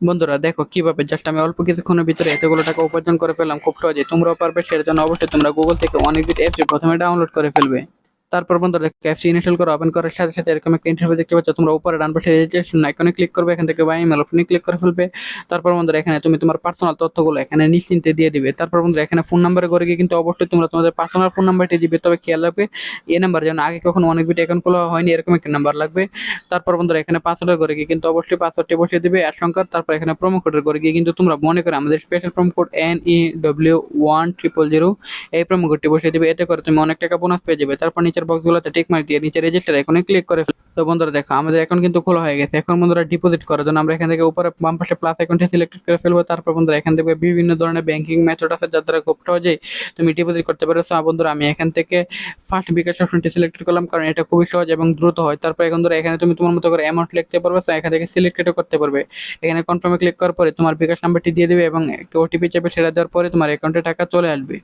বন্ধুরা দেখো কিভাবে জাস্ট আমি অল্প কিছুক্ষণের ভিতরে এতগুলো টাকা উপার্জন করে ফেললাম খুব সহজে। তোমরাও পারবে, সেটার জন্য অবশ্যই তোমরা গুগল থেকে অনেকবিট অ্যাপটি প্রথমে ডাউনলোড করে ফেলবে। তারপর বন্ধুরা অ্যাপটি ইনস্টল করে ওপেন করার সাথে সাথে এরকম একটা ইন্টারফেস দেখতে পাচ্ছ। তোমরা উপরে ডান পাশে রেজিস্ট্রেশন আইকনে ক্লিক করবে, এখান থেকে বাই ইমেল অপশনে ক্লিক করে ফেলবে। তারপর বন্ধুরা এখানে তুমি তোমার পার্সোনাল তথ্যগুলো এখানে নিশ্চিন্তে দিয়ে দিবে। তারপর বন্ধুরা এখানে ফোন নাম্বারে করে গিয়ে কিন্তু অবশ্যই তোমরা তোমাদের পার্সোনাল ফোন নাম্বারটি দিবে, তবে খেয়াল রাখবে এই নাম্বার যেন আগে কখনো অনেকবিট অ্যাকাউন্ট খোলা হয়নি এরকম একটা নাম্বার লাগবে। তারপর বন্ধুরা এখানে পাসওয়ার্ডের করে গিয়ে কিন্তু অবশ্যই পাসওয়ার্ডটি বসিয়ে দিবে আর সংখ্যার। তারপর এখানে প্রোমো কোডের করে গিয়ে কিন্তু তোমরা মনে করে আমাদের স্পেশাল প্রোমো কোড NEW1000 এই প্রোমো কোডটি বসিয়ে দিবে। এতে করে তুমি অনেক টাকা বোনাস পেয়ে যাবে। তারপর নিচের বক্সগুলোতে টিক মার্ক দিয়ে নিচে রেজিস্টার আইকনে ক্লিক করে ফেলো। তো বন্ধুরা দেখো আমাদের অ্যাকাউন্ট কিন্তু খোলা হয়ে গেছে। এখন বন্ধুরা ডিপোজিট করার জন্য আমরা এখান থেকে উপরে বাম পাশে প্লাস অ্যাকাউন্টে সিলেক্ট করে ফেলবো। তারপর বন্ধুরা এখান থেকে বিভিন্ন ধরনের ব্যাংকিং মেথড আছে যার দ্বারা খুব সহজেই তুমি ডিপোজিট করতে পারো। সো বন্ধুরা আমি এখান থেকে ফার্স্ট বিকাশ অপশনটি সিলেক্ট করলাম, কারণ এটা খুবই সহজ এবং দ্রুত হয়। তারপর এখন ধরো এখানে তুমি তোমার মতো করে অ্যামাউন্ট লিখতে পারবে, সো এখান থেকে সিলেক্টও করতে পারবে। এখানে কনফার্মে ক্লিক করার পরে তোমার বিকাশ নাম্বারটি দিয়ে দিবে এবং একটা ওটিপি চাইবে, সেটা দেওয়ার পরে তোমার অ্যাকাউন্টে টাকা চলে আসবে।